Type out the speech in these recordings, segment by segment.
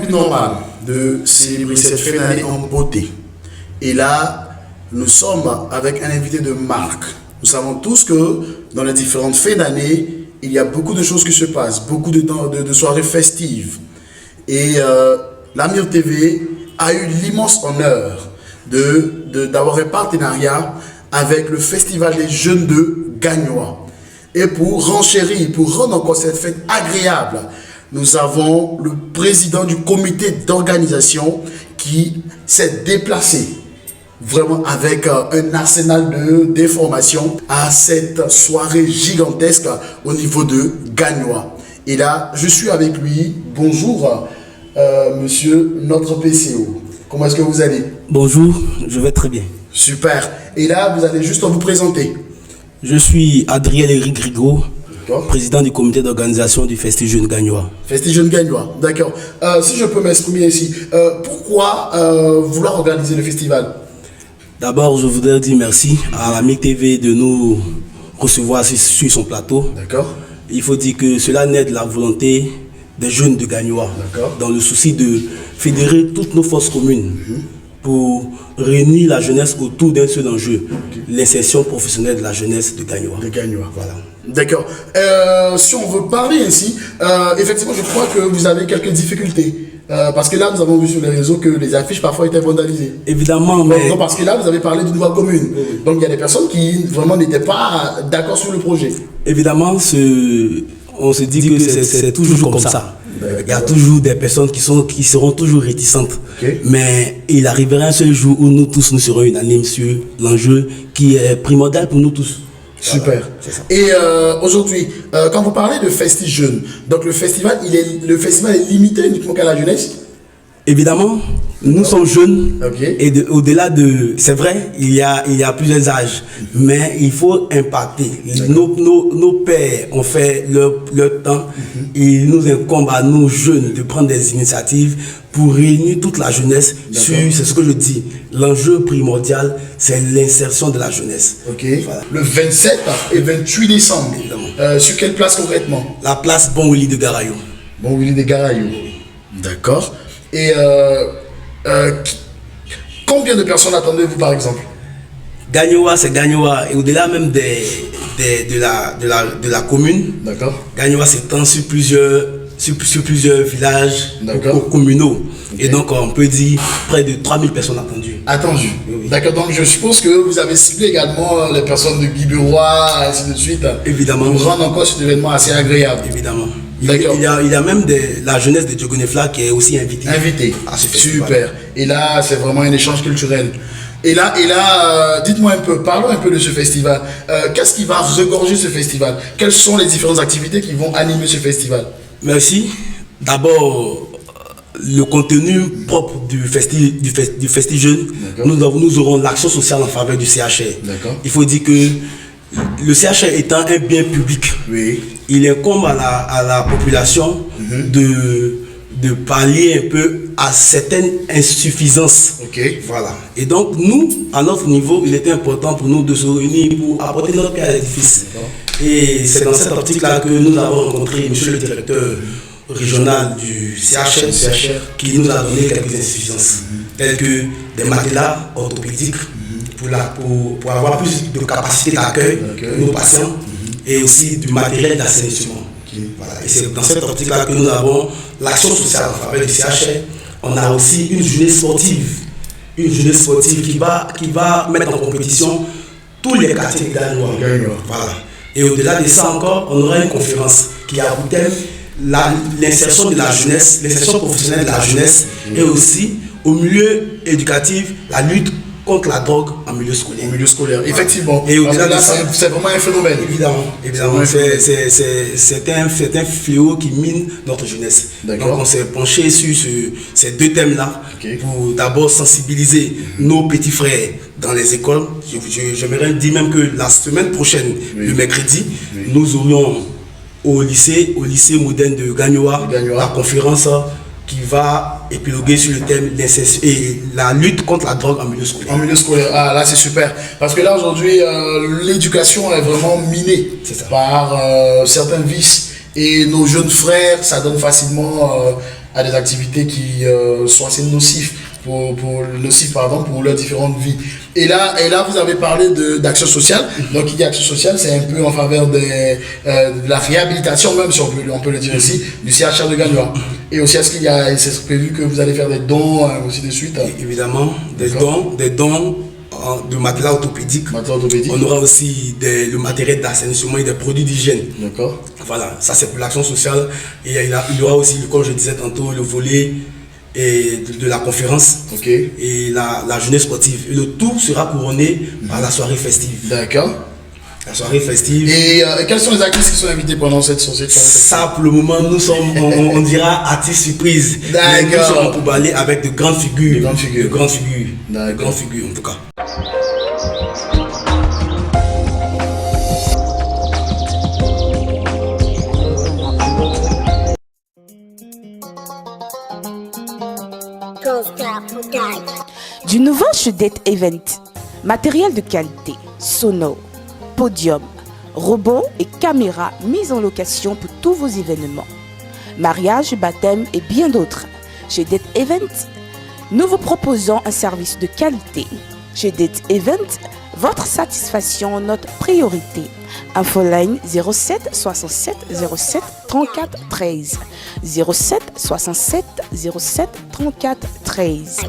plus normal de célébrer cette fin d'année en beauté. Et là, nous sommes avec un invité de marque. Nous savons tous que dans les différentes fins d'année, il y a beaucoup de choses qui se passent, beaucoup de soirées festives. Et l'Amir TV a eu l'immense honneur d'avoir un partenariat avec le Festival des Jeunes de Gagnoa. Et pour renchérir, pour rendre encore cette fête agréable, nous avons le président du comité d'organisation qui s'est déplacé vraiment avec un arsenal d'informations à cette soirée gigantesque au niveau de Gagnoa. Et là, je suis avec lui. Bonjour, monsieur notre PCO. Comment est-ce que vous allez? Bonjour, je vais très bien. Super. Et là, vous allez juste vous présenter. Je suis Adrien-Éric Rigaud, président du comité d'organisation du Festi Jeune Gagnoa. Festi Jeune Gagnoa, d'accord. Si je peux m'exprimer ici, pourquoi vouloir organiser le festival? D'abord, je voudrais dire merci à l'Amir TV de nous recevoir sur son plateau. D'accord. Il faut dire que cela naît de la volonté des jeunes de Gagnoa, dans le souci de fédérer toutes nos forces communes pour réunir la jeunesse autour d'un seul enjeu, l'insertion professionnelle de la jeunesse de Gagnoa. Voilà. D'accord. Si on veut parler ainsi, effectivement, je crois que vous avez quelques difficultés. Parce que là, nous avons vu sur les réseaux que les affiches parfois étaient vandalisées. Évidemment, mais... Non, parce que là, vous avez parlé d'une voie commune. Donc, il y a des personnes qui vraiment n'étaient pas d'accord sur le projet. Évidemment, on se dit que c'est toujours comme ça. Il y a toujours des personnes qui seront toujours réticentes. Mais il arrivera un seul jour où nous tous nous serons unanimes sur l'enjeu qui est primordial pour nous tous. Super. Et aujourd'hui, quand vous parlez de Festi Jeune, donc le festival est limité uniquement qu'à la jeunesse? Évidemment, nous sommes jeunes et au-delà de... C'est vrai, il y a plusieurs âges, mais il faut impacter. Nos pères ont fait leur temps. Il nous incombe à nous jeunes de prendre des initiatives pour réunir toute la jeunesse sur, c'est ce que je dis, l'enjeu primordial, c'est l'insertion de la jeunesse. Voilà. Le 27 et 28 décembre, sur quelle place concrètement? La place Bon Willy de Garayo. Bon Willy de Garayo. D'accord. Et combien de personnes attendez-vous par exemple? Gagnoa, c'est Gagnoa. Et au-delà même de la commune, Gagnoa s'étend sur plusieurs villages communaux. Et donc on peut dire près de 3000 personnes attendues. Attendues. D'accord, donc je suppose que vous avez ciblé également les personnes de Guy-Beroy, ainsi de suite. Évidemment. Pour rendre encore cet événement assez agréable. Évidemment. Il y a même la jeunesse de Diogonefla qui est aussi invitée. Super. Et là, c'est vraiment un échange culturel. Et là, dites-moi un peu, parlons un peu de ce festival. Qu'est-ce qui va regorger ce festival? Quelles sont les différentes activités qui vont animer ce festival? Merci. D'abord, le contenu propre du Festi Jeune, nous aurons l'action sociale en faveur du CHR. Il faut dire que le CHR étant un bien public, il incombe à la population de pallier un peu à certaines insuffisances. Voilà. Et donc, nous, à notre niveau, il était important pour nous de se réunir pour apporter notre pierre à l'édifice. Et c'est dans cette optique-là que nous avons rencontré monsieur le directeur régional du CHR qui nous a donné quelques insuffisances, telles que des matelas orthopédiques pour avoir plus de capacité d'accueil pour nos patients et aussi du matériel d'assainissement. Voilà. Et c'est dans cette optique-là que nous avons l'action sociale en faveur du CHR. On a aussi une journée sportive qui va mettre en compétition tous les quartiers gagnois. Voilà. Et au-delà de ça encore, on aura une conférence qui a pour thème l'insertion de la jeunesse, l'insertion professionnelle de la jeunesse et aussi au milieu éducatif, la lutte contre la drogue en milieu scolaire. Effectivement. Et au-delà de ça, c'est vraiment un phénomène. Évidemment. C'est un fléau qui mine notre jeunesse. Donc on s'est penché sur ces deux thèmes-là pour d'abord sensibiliser nos petits frères dans les écoles. J'aimerais dire même que la semaine prochaine, le mercredi, nous aurions au lycée moderne de Gagnoa, la conférence qui va épiloguer sur le thème et la lutte contre la drogue en milieu scolaire. En milieu scolaire, ah là c'est super. Parce que là aujourd'hui, l'éducation est vraiment minée par certains vices. Et nos jeunes frères, ça donne facilement à des activités qui sont assez nocives pour leurs différentes vies. Et là, vous avez parlé d'action sociale. Donc, il dit action sociale, c'est un peu en faveur de la réhabilitation, même si on peut le dire ici, du CHR de Gagnoa. Et aussi, est-ce c'est prévu que vous allez faire des dons aussi de suite? Évidemment, des dons de matériel orthopédique. On aura aussi le matériel d'assainissement et des produits d'hygiène. D'accord. Voilà, ça c'est pour l'action sociale. Et il y aura aussi, comme je disais tantôt, le volet de la conférence et la journée sportive. Et le tout sera couronné par la soirée festive. D'accord. La soirée festive. Et quels sont les artistes qui sont invités pendant cette soirée? Ça, pour le moment, nous sommes, on dira artistes surprise. D'accord. Nous serons pour baller avec de grandes figures. De grandes figures. D'accord. De grandes figures, en tout cas. Du nouveau Chedette Event, matériel de qualité, sonore, podium, robots et caméras mis en location pour tous vos événements. Mariage, baptême et bien d'autres. Chedette Event, nous vous proposons un service de qualité. Chedette Event, votre satisfaction, notre priorité. Infoline 07 67 07 34 13 07 67 07 34 13.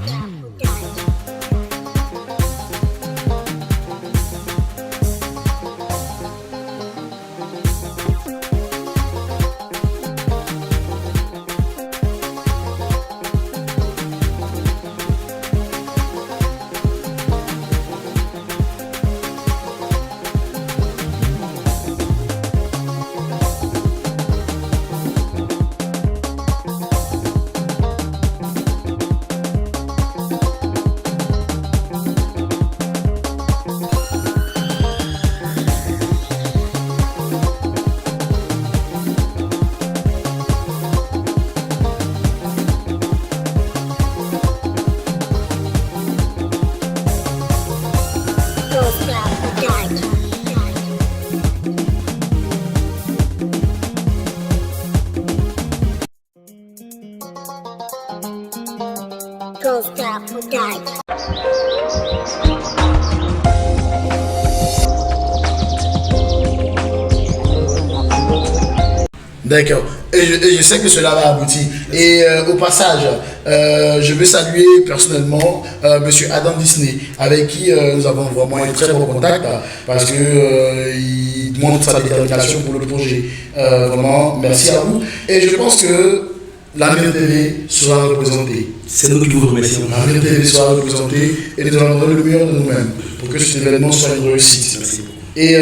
D'accord. Et je sais que cela va aboutir. Et au passage, je veux saluer personnellement Monsieur Adam Disney, avec qui nous avons vraiment un très bon contact, parce que il montre sa détermination pour le projet. Vraiment, merci à vous. Et je pense que la Mine TV sera représentée. C'est nous qui vous remercions. La Mine TV sera représentée et nous allons donner le meilleur de nous-mêmes pour que cet événement soit une réussite. Merci beaucoup. Et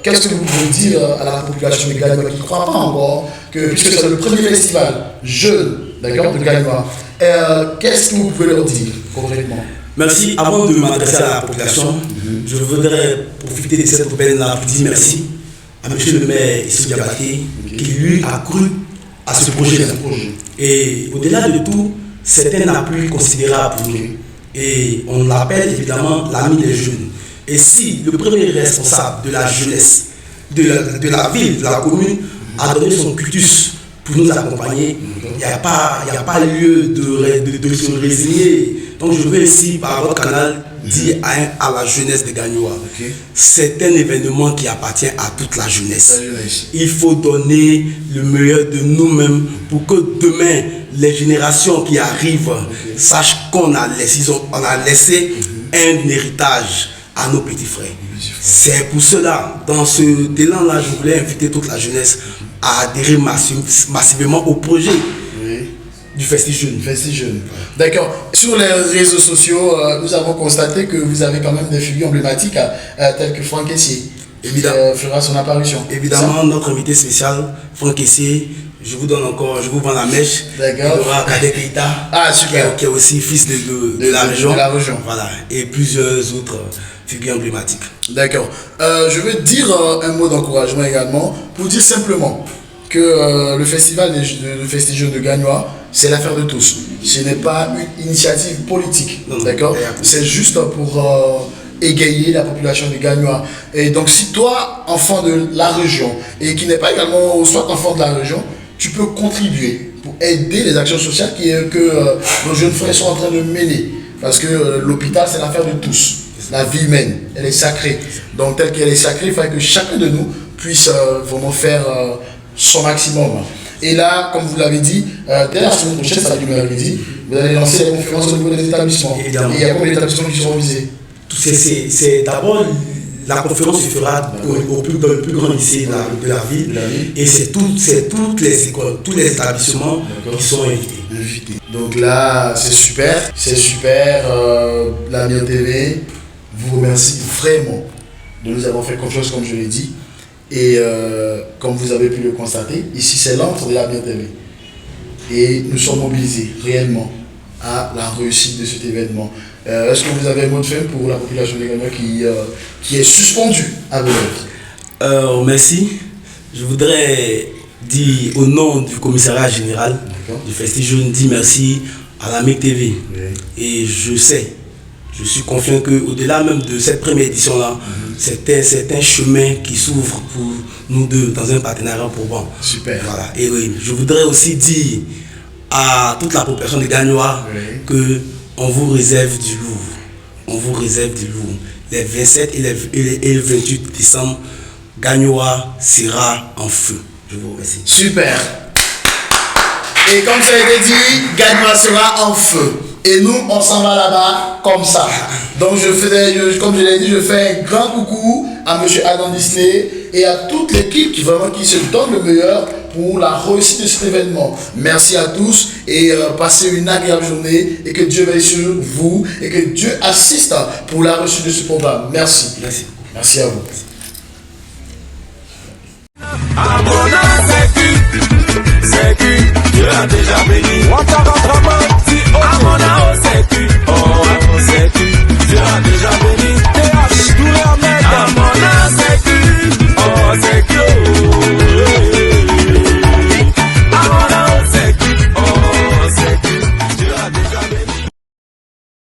qu'est-ce que vous pouvez dire à la population de Gagnoa qui ne croit pas encore que, puisque c'est le premier festival jeune, d'accord, de Gagnoa, qu'est-ce que vous pouvez leur dire concrètement? Merci. Avant de m'adresser à la population, je voudrais profiter de cette aubaine-là pour dire merci à M. le maire Issou Diabaté, qui lui a cru à ce projet-là. Et au-delà de tout, c'est un appui considérable pour nous. Et on l'appelle évidemment l'ami des jeunes. Et si le premier responsable de la jeunesse, de la ville, de la commune, a donné son cutus pour nous accompagner, il n'y a pas lieu de se résigner. Donc je veux ici, par votre canal, dire à la jeunesse de Gagnoa, c'est un événement qui appartient à toute la jeunesse. Il faut donner le meilleur de nous-mêmes pour que demain, les générations qui arrivent sachent qu'on a laissé un héritage à nos petits frères. C'est pour cela, dans ce élan-là, je voulais inviter toute la jeunesse à adhérer massivement au projet du Festi Jeune. D'accord. Sur les réseaux sociaux, nous avons constaté que vous avez quand même des figures emblématiques telles que Franck Essier, qui fera son apparition. Évidemment, notre invité spécial, Franck Essier, je vous vends la mèche. D'accord. Il y aura Kadek Keita, super. qui est aussi fils de la région. De la région. Voilà. Et plusieurs autres figures emblématiques. D'accord. Je veux dire un mot d'encouragement également, pour dire simplement que le festival le Festi Jeune de Gagnoa, c'est l'affaire de tous. Ce n'est pas une initiative politique. D'accord. C'est juste pour égayer la population de Gagnoa. Et donc si toi, enfant de la région, et qui n'est pas également soit enfant de la région, tu peux contribuer pour aider les actions sociales que nos jeunes frères sont en train de mener. Parce que l'hôpital, c'est l'affaire de tous. La vie humaine, elle est sacrée. Donc, telle qu'elle est sacrée, il faut que chacun de nous puisse vraiment faire son maximum. Et là, comme vous l'avez dit, dès la semaine prochaine, ça va être mercredi, vous allez lancer les conférences au niveau des établissements. Et il y a combien d'établissements qui seront visés? C'est d'abord, la conférence se fera dans le plus grand lycée de la ville. Et c'est toutes les écoles, tous les établissements qui sont invités. Donc là, c'est super. La Mienne TV vous remercie vraiment de nous avoir fait confiance, comme je l'ai dit. Et comme vous avez pu le constater, ici c'est l'antre de la Mienne TV. Et nous sommes mobilisés réellement à la réussite de cet événement. Est-ce que vous avez un mot de fin pour la population de Gagnoa qui est suspendue à Beloeuf? Merci. Je voudrais dire au nom du commissariat général du Festi Jeune, dire merci à la Mienne TV. Oui. Et je suis confiant qu'au-delà même de cette première édition-là, c'est un chemin qui s'ouvre pour nous deux dans un partenariat probant. Super. Voilà. Et oui, je voudrais aussi dire à toute la population de Gagnoa qu'on vous réserve du lourd. On vous réserve du lourd. Les 27 et le 28 décembre, Gagnoa sera en feu. Je vous remercie. Super. Et comme ça a été dit, Gagnoa sera en feu. Et nous, on s'en va là-bas comme ça. Donc, comme je l'ai dit, je fais un grand coucou à M. Adam Disney et à toute l'équipe qui se donne le meilleur pour la réussite de cet événement. Merci à tous et passez une agréable journée et que Dieu veille sur vous et que Dieu assiste pour la réussite de ce programme. Merci. Merci. Merci à vous.